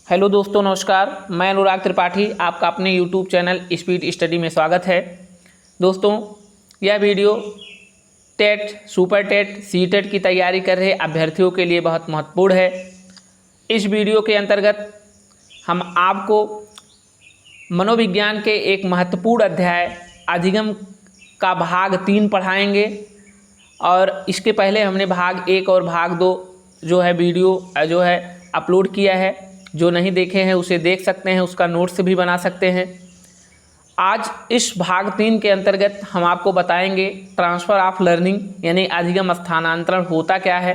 Hello दोस्तों, नमस्कार। मैं अनुराग त्रिपाठी, आपका अपने यूट्यूब चैनल स्पीड स्टडी में स्वागत है। दोस्तों, यह video TET, super TET, C TET की तैयारी कर रहे अभ्यर्थियों के लिए बहुत महत्वपूर्ण है। इस वीडियो के अंतर्गत हम आपको मनोविज्ञान के एक महत्वपूर्ण अध्याय अधिगम का भाग 3 पढ़ाएंगे और इसके पहले हमने भाग 1 और भाग 2 जो है वीडियो जो है अपलोड किया है। जो नहीं देखे हैं उसे देख सकते हैं, उसका नोट्स भी बना सकते हैं। आज इस भाग 3 के अंतर्गत हम आपको बताएंगे ट्रांसफ़र ऑफ लर्निंग यानी अधिगम स्थानांतरण होता क्या है।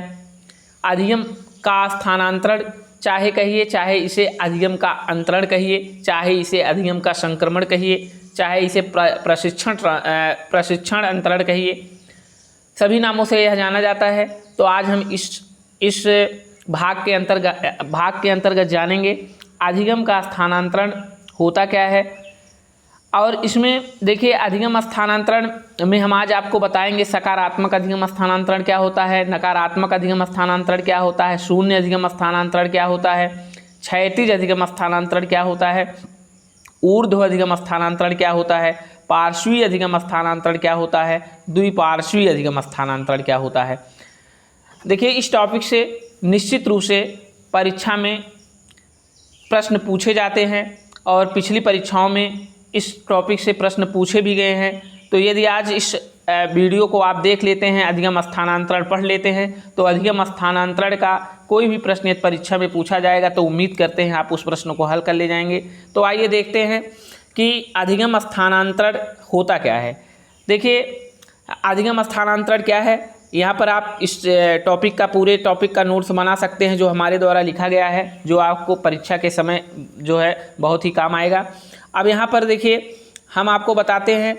अधिगम का स्थानांतरण चाहे कहिए, चाहे इसे अधिगम का अंतरण कहिए, चाहे इसे अधिगम का संक्रमण कहिए, चाहे इसे प्रशिक्षण अंतरण कहिए, सभी नामों से यह जाना जाता है। तो आज हम इस भाग के अंतर्गत जानेंगे अधिगम का स्थानांतरण होता क्या है। और इसमें देखिए, अधिगम स्थानांतरण में हम आज आपको बताएंगे सकारात्मक अधिगम स्थानांतरण क्या होता है, नकारात्मक अधिगम स्थानांतरण क्या होता है, शून्य अधिगम स्थानांतरण क्या होता है, क्षैतिज अधिगम स्थानांतरण क्या होता है, ऊर्ध्व अधिगम स्थानांतरण क्या होता है, पार्श्वीय अधिगम स्थानांतरण क्या होता है, द्विपार्श्वीय अधिगम स्थानांतरण क्या होता है। देखिए, इस टॉपिक से निश्चित रूप से परीक्षा में प्रश्न पूछे जाते हैं और पिछली परीक्षाओं में इस टॉपिक से प्रश्न पूछे भी गए हैं। तो यदि आज इस वीडियो को आप देख लेते हैं, अधिगम स्थानांतरण पढ़ लेते हैं, तो अधिगम स्थानांतरण का कोई भी प्रश्न यदि परीक्षा में पूछा जाएगा तो उम्मीद करते हैं आप उस प्रश्न को हल कर ले जाएंगे। तो आइए देखते हैं कि अधिगम स्थानांतरण होता क्या है। देखिए, अधिगम स्थानांतरण क्या है, यहाँ पर आप इस पूरे टॉपिक का नोट्स बना सकते हैं जो हमारे द्वारा लिखा गया है, जो आपको परीक्षा के समय जो है बहुत ही काम आएगा। अब यहाँ पर देखिए, हम आपको बताते हैं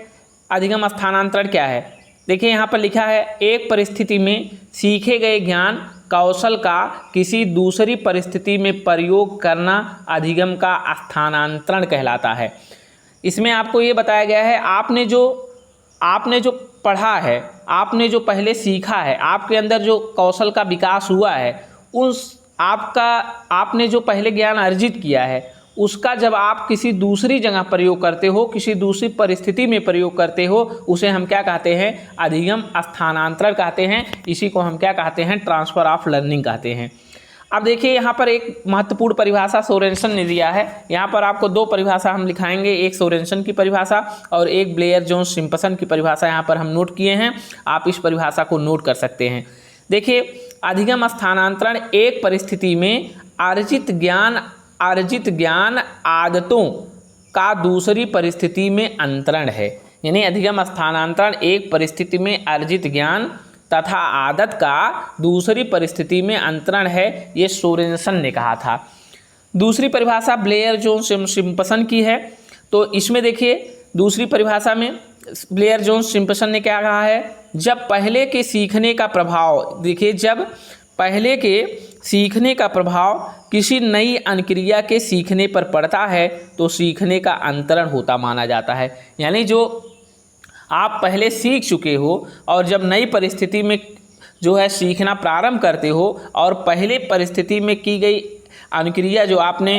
अधिगम स्थानांतरण क्या है। देखिए, यहाँ पर लिखा है, एक परिस्थिति में सीखे गए ज्ञान कौशल का किसी दूसरी परिस्थिति में प्रयोग करना अधिगम का स्थानांतरण कहलाता है। इसमें आपको ये बताया गया है, आपने जो पढ़ा है, आपने जो पहले सीखा है, आपके अंदर जो कौशल का विकास हुआ है, आपने जो पहले ज्ञान अर्जित किया है, उसका जब आप किसी दूसरी जगह प्रयोग करते हो, किसी दूसरी परिस्थिति में प्रयोग करते हो, उसे हम क्या कहते हैं, अधिगम स्थानांतरण कहते हैं। इसी को हम क्या कहते हैं, ट्रांसफ़र ऑफ लर्निंग कहते हैं। अब देखिए, यहाँ पर एक महत्वपूर्ण परिभाषा सोरेनसन ने दिया है। यहाँ पर आपको 2 परिभाषा हम लिखाएंगे, एक सोरेनसन की परिभाषा और एक ब्लेयर जोन्स सिम्पसन की परिभाषा यहाँ पर हम नोट किए हैं। आप इस परिभाषा को नोट कर सकते हैं। देखिए, अधिगम स्थानांतरण एक परिस्थिति में अर्जित ज्ञान आदतों का दूसरी परिस्थिति में अंतरण है। यानी अधिगम स्थानांतरण एक परिस्थिति में अर्जित ज्ञान तथा आदत का दूसरी परिस्थिति में अंतरण है, ये सोरेनसन ने कहा था। दूसरी परिभाषा ब्लेयर जोन्स सिम्पसन की है। तो इसमें देखिए, दूसरी परिभाषा में ब्लेयर जोन्स सिम्पसन ने क्या कहा है, जब पहले के सीखने का प्रभाव, देखिए, जब पहले के सीखने का प्रभाव किसी नई अनुक्रिया के सीखने पर पड़ता है तो सीखने का अंतरण होता माना जाता है। यानी जो आप पहले सीख चुके हो और जब नई परिस्थिति में जो है सीखना प्रारंभ करते हो और पहले परिस्थिति में की गई अनुक्रिया जो आपने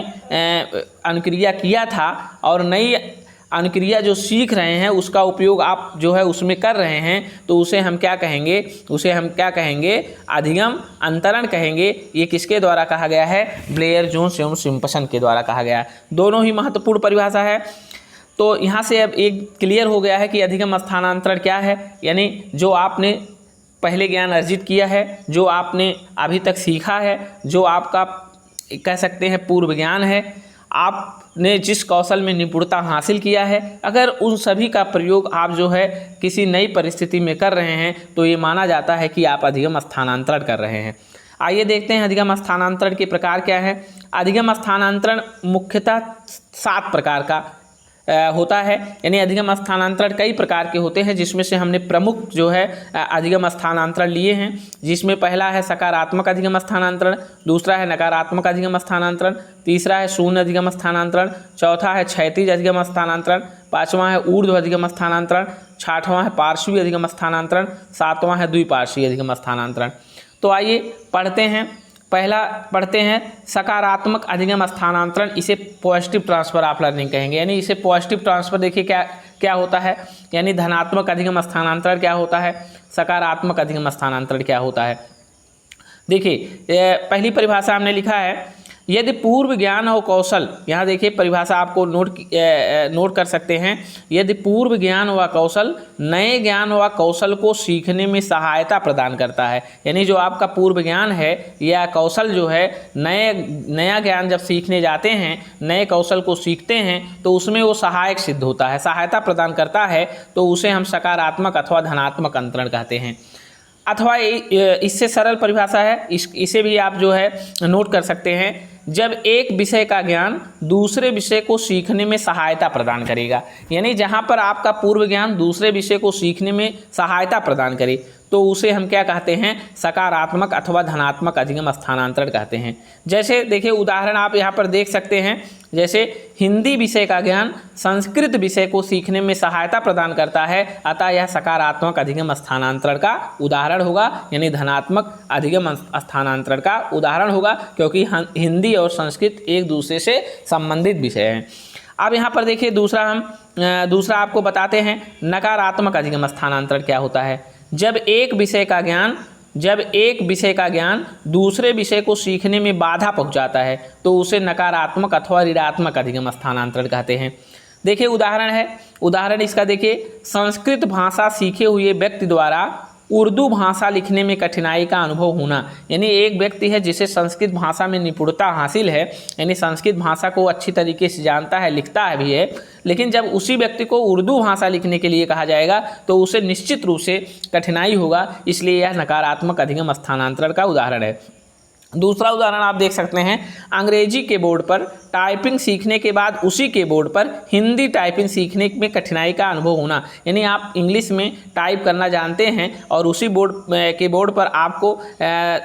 अनुक्रिया किया था और नई अनुक्रिया जो सीख रहे हैं उसका उपयोग आप जो है उसमें कर रहे हैं, तो उसे हम क्या कहेंगे, अधिगम अंतरण कहेंगे। ये किसके द्वारा कहा गया है, ब्लेयर जोन्स एवं सिम्पसन के द्वारा कहा गया है। दोनों ही महत्वपूर्ण परिभाषा है। तो यहाँ से अब एक क्लियर हो गया है कि अधिगम स्थानांतरण क्या है। यानी जो आपने पहले ज्ञान अर्जित किया है, जो आपने अभी तक सीखा है, जो आपका कह सकते हैं पूर्व ज्ञान है, आपने जिस कौशल में निपुणता हासिल किया है, अगर उन सभी का प्रयोग आप जो है किसी नई परिस्थिति में कर रहे हैं तो ये माना जाता है कि आप अधिगम स्थानांतरण कर रहे हैं। आइए देखते हैं अधिगम स्थानांतरण के प्रकार क्या है। अधिगम स्थानांतरण मुख्यतः 7 प्रकार का होता है। यानी अधिगम स्थानांतरण कई प्रकार के होते हैं, जिसमें से हमने प्रमुख जो है अधिगम स्थानांतरण लिए हैं। जिसमें पहला है सकारात्मक अधिगम स्थानांतरण, दूसरा है नकारात्मक अधिगम स्थानांतरण, तीसरा है शून्य अधिगम स्थानांतरण, चौथा है क्षैतिज अधिगम स्थानांतरण, पाँचवां है ऊर्ध्व अधिगम स्थानांतरण, छठवां है पार्श्वीय अधिगम स्थानांतरण, सातवां है द्विपार्श्वीय अधिगम स्थानांतरण। तो आइए पढ़ते हैं पहला पढ़ते हैं सकारात्मक अधिगम स्थानांतरण, इसे पॉजिटिव ट्रांसफ़र ऑफ लर्निंग कहेंगे। यानी इसे पॉजिटिव ट्रांसफ़र देखिए क्या क्या होता है, यानी धनात्मक अधिगम स्थानांतरण क्या होता है, सकारात्मक अधिगम स्थानांतरण क्या होता है। देखिए पहली परिभाषा हमने लिखा है, यदि पूर्व ज्ञान और कौशल, यहाँ देखिए परिभाषा आपको नोट कर सकते हैं, यदि पूर्व ज्ञान व कौशल नए ज्ञान व कौशल को सीखने में सहायता प्रदान करता है। यानी जो आपका पूर्व ज्ञान है या कौशल जो है, नया ज्ञान जब सीखने जाते हैं, नए कौशल को सीखते हैं तो उसमें वो सहायक सिद्ध होता है, सहायता प्रदान करता है, तो उसे हम सकारात्मक अथवा धनात्मक अंतरण कहते हैं। अथवा इससे सरल परिभाषा है, इसे भी आप जो है नोट कर सकते हैं, जब एक विषय का ज्ञान दूसरे विषय को सीखने में सहायता प्रदान करेगा। यानी जहाँ पर आपका पूर्व ज्ञान दूसरे विषय को सीखने में सहायता प्रदान करे तो उसे हम क्या कहते हैं, सकारात्मक अथवा धनात्मक अधिगम स्थानांतरण कहते हैं। जैसे देखिए उदाहरण आप यहाँ पर देख सकते हैं, जैसे हिंदी विषय का ज्ञान संस्कृत विषय को सीखने में सहायता प्रदान करता है, अतः यह सकारात्मक अधिगम स्थानांतरण का उदाहरण होगा, यानी धनात्मक अधिगम स्थानांतरण का उदाहरण होगा, क्योंकि हिंदी और संस्कृत एक दूसरे से संबंधित विषय हैं। अब यहाँ पर देखिए दूसरा आपको बताते हैं नकारात्मक अधिगम स्थानांतरण क्या होता है। जब एक विषय का ज्ञान दूसरे विषय को सीखने में बाधा पहुंचाता है तो उसे नकारात्मक अथवा ऋणात्मक अधिगम स्थानांतरण कहते हैं। देखिए उदाहरण इसका देखिए, संस्कृत भाषा सीखे हुए व्यक्ति द्वारा उर्दू भाषा लिखने में कठिनाई का अनुभव होना। यानी एक व्यक्ति है जिसे संस्कृत भाषा में निपुणता हासिल है, यानी संस्कृत भाषा को अच्छी तरीके से जानता है, लिखता है भी है, लेकिन जब उसी व्यक्ति को उर्दू भाषा लिखने के लिए कहा जाएगा तो उसे निश्चित रूप से कठिनाई होगा, इसलिए यह नकारात्मक अधिगम स्थानांतरण का उदाहरण है। दूसरा उदाहरण आप देख सकते हैं, अंग्रेजी कीबोर्ड पर टाइपिंग सीखने के बाद उसी कीबोर्ड पर हिंदी टाइपिंग सीखने में कठिनाई का अनुभव होना। यानी आप इंग्लिश में टाइप करना जानते हैं और उसी कीबोर्ड पर आपको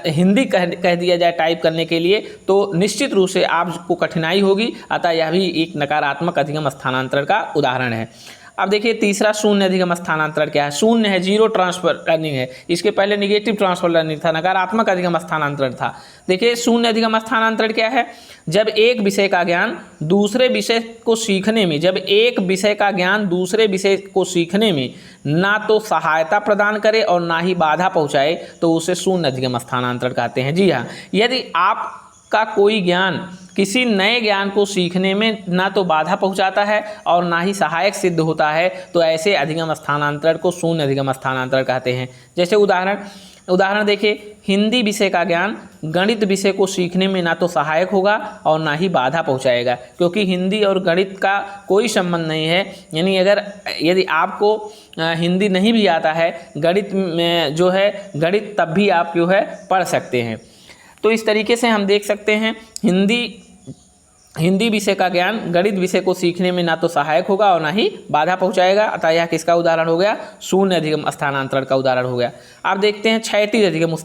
हिंदी कह दिया जाए टाइप करने के लिए, तो निश्चित रूप से आपको कठिनाई होगी, अतः यह भी एक नकारात्मक अधिगम स्थानांतरण का उदाहरण है। अब देखिए तीसरा शून्य अधिगम स्थानांतरण क्या है। शून्य है, जीरो ट्रांसफर लर्निंग है, इसके पहले निगेटिव ट्रांसफर लर्निंग था, नकारात्मक अधिगम स्थानांतरण था। देखिए शून्य अधिगम स्थानांतरण क्या है, जब एक विषय का ज्ञान दूसरे विषय को सीखने में ना तो सहायता प्रदान करे और ना ही बाधा पहुंचाए तो उसे शून्य अधिगम स्थानांतरण कहते हैं। जी हाँ, यदि आपका कोई ज्ञान किसी नए ज्ञान को सीखने में ना तो बाधा पहुंचाता है और ना ही सहायक सिद्ध होता है तो ऐसे अधिगम स्थानांतरण को शून्य अधिगम स्थानांतरण कहते हैं। जैसे उदाहरण देखिए, हिंदी विषय का ज्ञान गणित विषय को सीखने में ना तो सहायक होगा और ना ही बाधा पहुंचाएगा, क्योंकि हिंदी और गणित का कोई संबंध नहीं है। यानी यदि आपको हिंदी नहीं भी आता है, गणित में जो है गणित तब भी आप जो है पढ़ सकते हैं। तो इस तरीके से हम देख सकते हैं हिंदी विषय का ज्ञान गणित विषय को सीखने में ना तो सहायक होगा और ना ही बाधा पहुंचाएगा, अतः यह किसका उदाहरण हो गया, शून्य अधिगम स्थानांतरण का उदाहरण हो गया। आप देखते हैं क्षैतिज अधिगम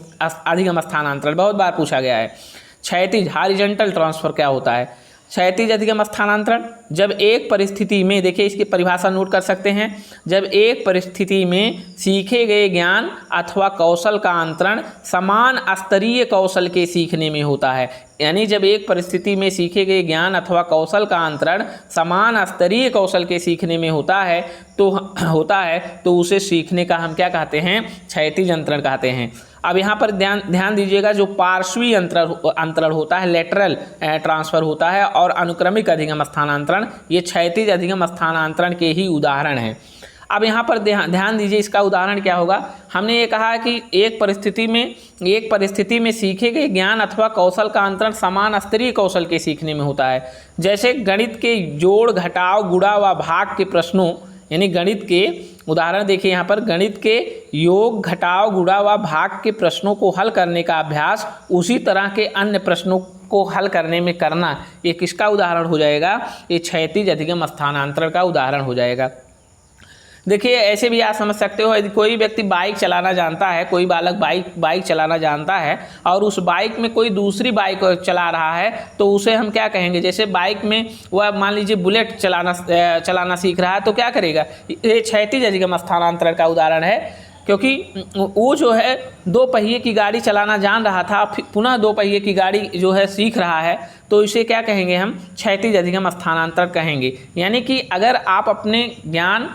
स्थानांतरण, बहुत बार पूछा गया है। क्षैतिज हॉरिजॉन्टल ट्रांसफर क्या होता है। क्षैतिज अधिगम स्थानांतरण, जब एक परिस्थिति में, देखिए इसकी परिभाषा नोट कर सकते हैं, जब एक परिस्थिति में सीखे गए ज्ञान अथवा कौशल का अंतरण समान स्तरीय कौशल के सीखने में होता है। यानी जब एक परिस्थिति में सीखे गए ज्ञान अथवा कौशल का अंतरण समान स्तरीय कौशल के सीखने में होता है तो उसे सीखने का हम क्या कहते हैं, क्षैतिज अंतरण कहते हैं। अब यहाँ पर ध्यान दीजिएगा, जो पार्श्वी अंतरण होता है, लेटरल ट्रांसफर होता है, और अनुक्रमिक अधिगम स्थानांतरण, ये क्षैतिज अधिगम स्थानांतरण के ही उदाहरण हैं। अब यहाँ पर ध्यान दीजिए, इसका उदाहरण क्या होगा। हमने ये कहा कि एक परिस्थिति में सीखे गए ज्ञान अथवा कौशल का अंतरण समान स्तरीय कौशल के सीखने में होता है। जैसे गणित के जोड़, घटाव, गुणा व भाग के प्रश्नों, यानी गणित के उदाहरण देखिए यहाँ पर, गणित के योग, घटाव, गुणा व भाग के प्रश्नों को हल करने का अभ्यास उसी तरह के अन्य प्रश्नों को हल करने में करना, ये किसका उदाहरण हो जाएगा, ये क्षैतिज अधिगम स्थानांतरण का उदाहरण हो जाएगा। देखिए ऐसे भी आप समझ सकते हो, यदि कोई व्यक्ति बाइक चलाना जानता है, कोई बालक बाइक चलाना जानता है और उस बाइक में कोई दूसरी बाइक चला रहा है तो उसे हम क्या कहेंगे। जैसे बाइक में वह मान लीजिए बुलेट चलाना सीख रहा है तो क्या करेगा, ये क्षैतिज अधिगम स्थानांतरण का उदाहरण है, क्योंकि वो जो है 2 पहिए की गाड़ी चलाना जान रहा था, फिर पुनः 2 पहिए की गाड़ी जो है सीख रहा है, तो इसे क्या कहेंगे हम? क्षैतिज अधिगम स्थानांतरण कहेंगे। यानी कि अगर आप अपने ज्ञान,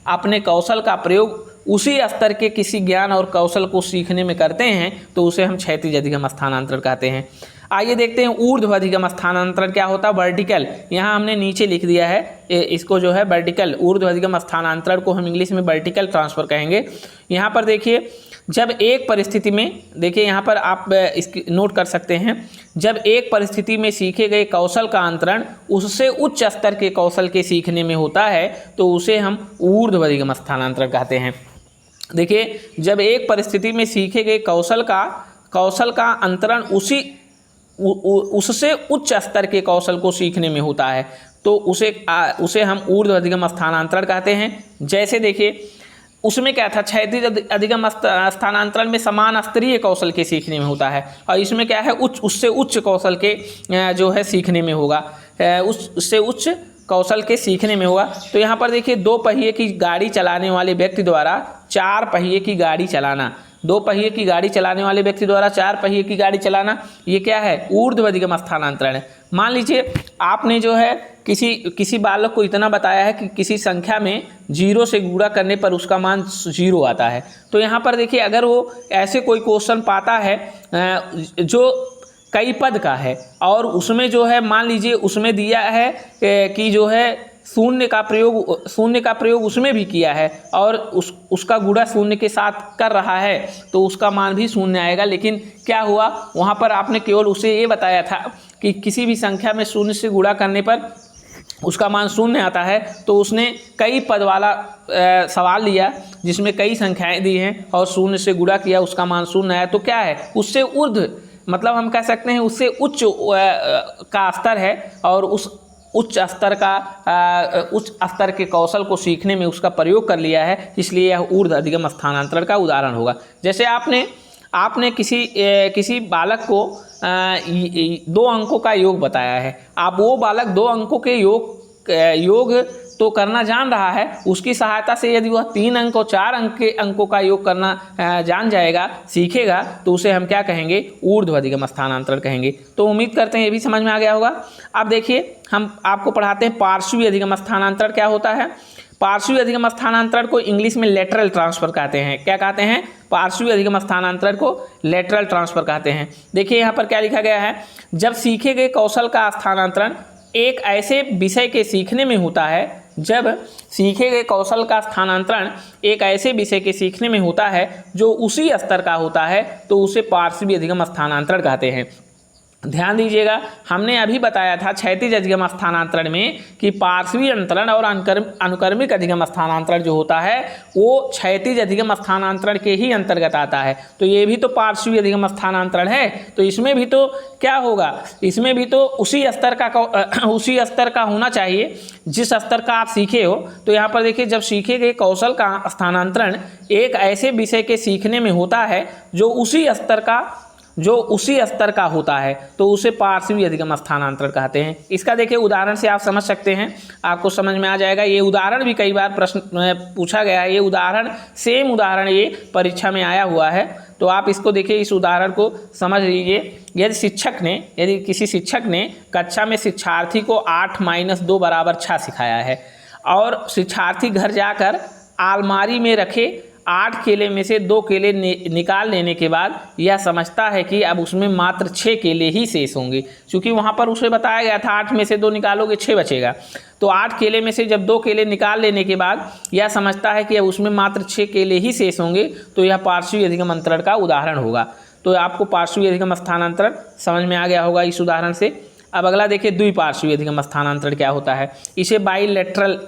अपने कौशल का प्रयोग उसी स्तर के किसी ज्ञान और कौशल को सीखने में करते हैं तो उसे हम क्षैतिज अधिगम स्थानांतरण कहते हैं। आइए देखते हैं ऊर्ध्व अधिगम स्थानांतरण क्या होता है। वर्टिकल, यहाँ हमने नीचे लिख दिया है, इसको जो है वर्टिकल, ऊर्ध्व अधिगम स्थानांतरण को हम इंग्लिश में वर्टिकल ट्रांसफर कहेंगे। यहाँ पर देखिए, जब एक परिस्थिति में, देखिए यहाँ पर आप इसकी नोट कर सकते हैं, जब एक परिस्थिति में सीखे गए कौशल का अंतरण उससे उच्च स्तर के कौशल के सीखने में होता है तो उसे हम ऊर्ध्व अधिगम स्थानांतरण कहते हैं। देखिए, जब एक परिस्थिति में सीखे गए कौशल का अंतरण उससे उच्च स्तर के कौशल को सीखने में होता है तो उसे हम ऊर्ध्व अधिगम स्थानांतरण कहते हैं। जैसे देखिए, उसमें क्या था, क्षैतिज अधिगम स्थानांतरण में समान स्तरीय कौशल के सीखने में होता है, और इसमें क्या है, उससे उच्च कौशल के जो है सीखने में होगा, उससे उच्च कौशल के सीखने में होगा। तो यहाँ पर देखिए, 2 पहिए की गाड़ी चलाने वाले व्यक्ति द्वारा 4 पहिए की गाड़ी चलाना, 2 पहिए की गाड़ी चलाने वाले व्यक्ति द्वारा 4 पहिए की गाड़ी चलाना, ये क्या है? ऊर्ध्व अधिगम स्थानांतरण है। मान लीजिए आपने जो है किसी बालक को इतना बताया है कि किसी संख्या में 0 से गुणा करने पर उसका मान 0 आता है, तो यहाँ पर देखिए, अगर वो ऐसे कोई क्वेश्चन पाता है जो कई पद का है और उसमें जो है, मान लीजिए उसमें दिया है कि जो है शून्य का प्रयोग उसमें भी किया है और उसका गुणा शून्य के साथ कर रहा है तो उसका मान भी 0 आएगा। लेकिन क्या हुआ, वहाँ पर आपने केवल उसे ये बताया था कि किसी भी संख्या में 0 से गुणा करने पर उसका मान 0 आता है, तो उसने कई पद वाला सवाल लिया जिसमें कई संख्याएं दी हैं और 0 से गुणा किया, उसका मान 0 आया। तो क्या है, उससे ऊर्ध्व, मतलब हम कह सकते हैं उससे उच्च का स्तर है और उस उच्च स्तर के कौशल को सीखने में उसका प्रयोग कर लिया है, इसलिए यह ऊर्ध्व अधिगम स्थानांतरण का उदाहरण होगा। जैसे आपने किसी बालक को 2 अंकों का योग बताया है, आप वो बालक 2 अंकों के योग तो करना जान रहा है, उसकी सहायता से यदि वह 3 अंक और 4 अंक के अंकों का योग करना जान जाएगा, सीखेगा, तो उसे हम क्या कहेंगे? ऊर्ध्व अधिगम स्थानांतरण कहेंगे। तो उम्मीद करते हैं ये भी समझ में आ गया होगा। अब देखिए, हम आपको पढ़ाते हैं पार्श्वी अधिगम स्थानांतरण क्या होता है। पार्श्वी अधिगम स्थानांतरण को इंग्लिश में लेटरल ट्रांसफर कहते हैं। क्या कहते हैं? पार्श्वी अधिगम स्थानांतरण को लेटरल ट्रांसफर कहते हैं। देखिए यहाँ पर क्या लिखा गया है, जब सीखे गए कौशल का स्थानांतरण एक ऐसे विषय के सीखने में होता है, जब सीखे गए कौशल का स्थानांतरण एक ऐसे विषय के सीखने में होता है जो उसी स्तर का होता है तो उसे पार्श्वी अधिगम स्थानांतरण कहते हैं। ध्यान दीजिएगा, हमने अभी बताया था क्षैतिज अधिगम स्थानांतरण में कि पार्श्वी अंतरण और अनुक्रमिक अधिगम स्थानांतरण जो होता है वो क्षैतिज अधिगम स्थानांतरण के ही अंतर्गत आता है। तो ये भी तो पार्श्वी अधिगम स्थानांतरण है, तो इसमें भी तो क्या होगा, इसमें भी तो उसी स्तर का होना चाहिए जिस स्तर का आप सीखे हो। तो यहाँ पर देखिए, जब सीखे गए कौशल का स्थानांतरण एक ऐसे विषय के सीखने में होता है जो उसी स्तर का होता है तो उसे पार्श्वी अधिगम स्थानांतरण कहते हैं। इसका देखिए उदाहरण से आप समझ सकते हैं, आपको समझ में आ जाएगा। ये उदाहरण भी कई बार प्रश्न पूछा गया है, ये सेम उदाहरण ये परीक्षा में आया हुआ है, तो आप इसको देखिए, इस उदाहरण को समझ लीजिए। यदि किसी शिक्षक ने कक्षा में शिक्षार्थी को 8 - 2 = 6 सिखाया है और शिक्षार्थी घर जाकर अलमारी में रखे 8 केले में से 2 केले निकाल लेने के बाद यह समझता है कि अब उसमें मात्र 6 केले ही शेष होंगे, क्योंकि वहाँ पर उसे बताया गया था 8 में से 2 निकालोगे 6 बचेगा। तो 8 केले में से जब 2 केले निकाल लेने के बाद यह समझता है कि अब उसमें मात्र 6 केले ही शेष होंगे, तो यह पार्श्वी अधिगम अंतरण का उदाहरण होगा। तो आपको पार्श्वी अधिगम स्थानांतरण समझ में आ गया होगा इस उदाहरण से। अब अगला देखिए, द्विपार्श्वी अधिगम स्थानांतरण क्या होता है। इसे बाईलेटरल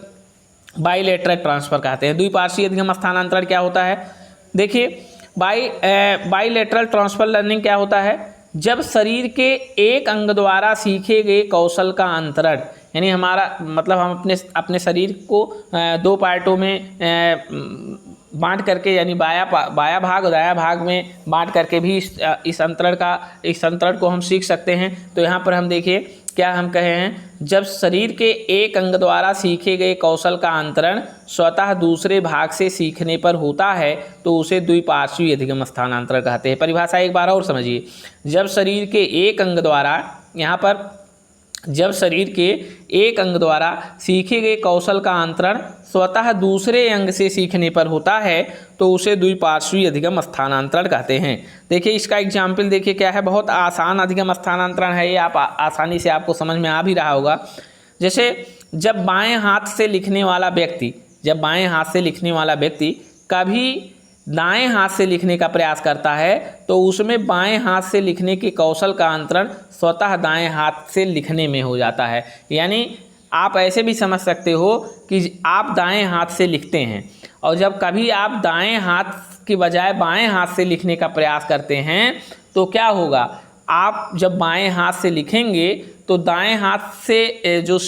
ट्रांसफर कहते हैं। द्विपार्श्वी अधिगम स्थानांतरण क्या होता है, देखिए बाईलेटरल ट्रांसफर लर्निंग क्या होता है, जब शरीर के एक अंग द्वारा सीखे गए कौशल का अंतरण, यानी हमारा मतलब हम अपने शरीर को 2 पार्टों में बांट करके, यानी बाया भाग और दाया भाग में बांट करके भी इस अंतरण को हम सीख सकते हैं। तो यहाँ पर हम देखिए क्या हम कहे हैं, जब शरीर के एक अंग द्वारा सीखे गए कौशल का अंतरण स्वतः दूसरे भाग से सीखने पर होता है तो उसे द्विपार्श्वीय अधिगम स्थानांतरण कहते हैं। परिभाषा एक बार और समझिए। जब शरीर के एक अंग द्वारा, यहाँ पर जब शरीर के एक अंग द्वारा सीखे गए कौशल का अंतरण स्वतः दूसरे अंग से सीखने पर होता है तो उसे द्विपार्श्वीय अधिगम स्थानांतरण कहते हैं। देखिए इसका एग्जाम्पल देखिए क्या है, बहुत आसान अधिगम स्थानांतरण है ये, आप आसानी से आपको समझ में आ भी रहा होगा। जैसे जब बाएं हाथ से लिखने वाला व्यक्ति कभी दाएं हाथ से लिखने का प्रयास करता है तो उसमें बाएं हाथ से लिखने के कौशल का अंतरण स्वतः दाएं हाथ से लिखने में हो जाता है। यानी आप ऐसे भी समझ सकते हो कि आप दाएं हाथ से लिखते हैं और जब कभी आप दाएं हाथ की बजाय बाएं हाथ से लिखने का प्रयास करते हैं तो क्या होगा, आप जब बाएं हाथ से लिखेंगे तो दाएं हाथ से जो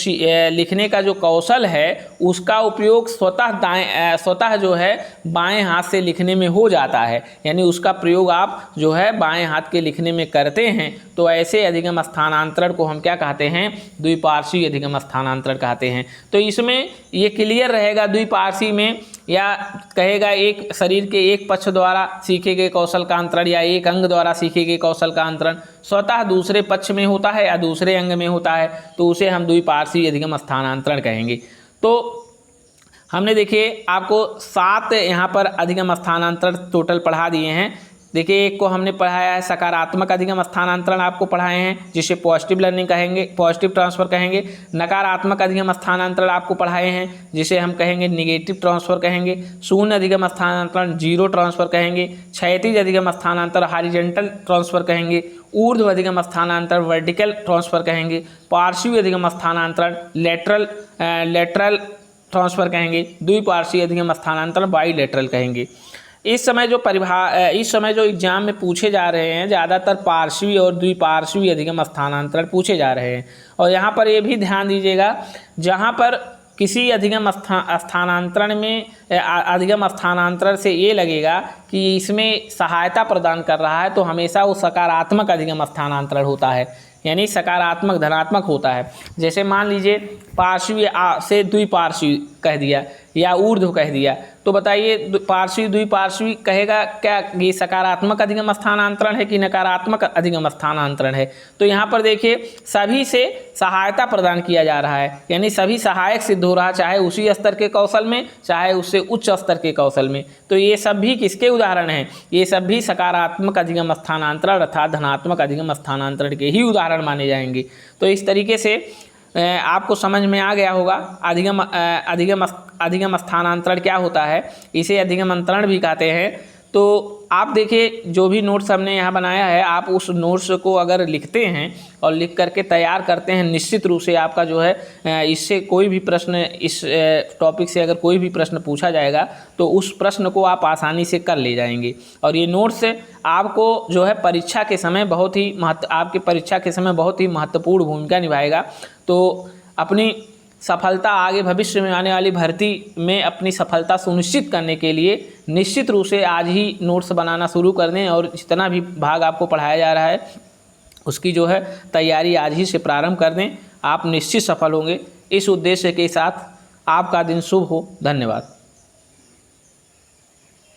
लिखने का जो कौशल है उसका उपयोग स्वतः जो है बाएं हाथ से लिखने में हो जाता है। यानी उसका प्रयोग आप जो है बाएं हाथ के लिखने में करते हैं। तो ऐसे अधिगम स्थानांतरण को हम क्या कहते हैं, द्विपार्श्वीय अधिगम स्थानांतरण कहते हैं। तो इसमें ये क्लियर रहेगा, द्विपार्श्वीय में या कहेगा एक शरीर के एक पक्ष द्वारा सीखे गए कौशल का अंतरण या एक अंग द्वारा सीखे गए कौशल का अंतरण स्वतः दूसरे पक्ष में होता है या दूसरे अंग में होता है तो उसे हम द्विपार्श्वीय अधिगम स्थानांतरण कहेंगे। तो हमने देखिए आपको 7 यहाँ पर अधिगम स्थानांतरण टोटल पढ़ा दिए हैं। देखिए एक को हमने पढ़ाया है सकारात्मक अधिगम स्थानांतरण आपको पढ़ाए हैं जिसे पॉजिटिव लर्निंग कहेंगे, पॉजिटिव ट्रांसफ़र कहेंगे। नकारात्मक अधिगम स्थानांतरण आपको पढ़ाए हैं जिसे हम कहेंगे निगेटिव ट्रांसफ़र कहेंगे। शून्य अधिगम स्थानांतरण जीरो ट्रांसफ़र कहेंगे। क्षैतिज अधिगम स्थानांतरण हॉरिजॉन्टल ट्रांसफ़र कहेंगे। ऊर्ध्व अधिगम स्थानांतरण वर्टिकल ट्रांसफ़र कहेंगे। पार्श्वीय अधिगम स्थानांतरण लेटरल ट्रांसफ़र कहेंगे। द्विपार्श्वीय अधिगम स्थानांतरण बाईलेटरल कहेंगे। इस समय जो एग्जाम में पूछे जा रहे हैं ज़्यादातर पार्श्वीय और द्विपार्श्वीय अधिगम स्थानांतरण पूछे जा रहे हैं। और यहाँ पर ये भी ध्यान दीजिएगा, जहाँ पर किसी अधिगम स्थानांतरण से ये लगेगा कि इसमें सहायता प्रदान कर रहा है तो हमेशा वो सकारात्मक अधिगम स्थानांतरण होता है, यानी सकारात्मक धनात्मक होता है। जैसे मान लीजिए पार्श्वीय से द्विपार्श्वीय कह दिया या ऊर्ध्व कह दिया तो बताइए पार्श्वीय द्विपार्श्वीय कहेगा क्या ये सकारात्मक अधिगम स्थानांतरण है कि नकारात्मक अधिगम स्थानांतरण है। तो यहाँ पर देखिए सभी से सहायता प्रदान किया जा रहा है, यानी सभी सहायक सिद्ध हो रहा है, चाहे उसी स्तर के कौशल में चाहे उससे उच्च स्तर के कौशल में। तो ये सब भी किसके उदाहरण हैं, ये सब भी सकारात्मक अधिगम स्थानांतरण अर्थात धनात्मक अधिगम स्थानांतरण के ही उदाहरण माने जाएंगे। तो इस तरीके से आपको समझ में आ गया होगा अधिगम स्थानांतरण क्या होता है, इसे अधिगम अंतरण भी कहते हैं। तो आप देखिए जो भी नोट्स हमने यहाँ बनाया है आप उस नोट्स को अगर लिखते हैं और लिख करके तैयार करते हैं निश्चित रूप से आपका जो है इससे कोई भी प्रश्न, इस टॉपिक से अगर कोई भी प्रश्न पूछा जाएगा तो उस प्रश्न को आप आसानी से कर ले जाएंगे। और ये नोट्स आपको जो है परीक्षा के समय आपके परीक्षा के समय बहुत ही महत्वपूर्ण भूमिका निभाएगा। तो अपनी सफलता आगे भविष्य में आने वाली भर्ती में अपनी सफलता सुनिश्चित करने के लिए निश्चित रूप से आज ही नोट्स बनाना शुरू कर दें और जितना भी भाग आपको पढ़ाया जा रहा है उसकी जो है तैयारी आज ही से प्रारंभ कर दें। आप निश्चित सफल होंगे। इस उद्देश्य के साथ आपका दिन शुभ हो। धन्यवाद।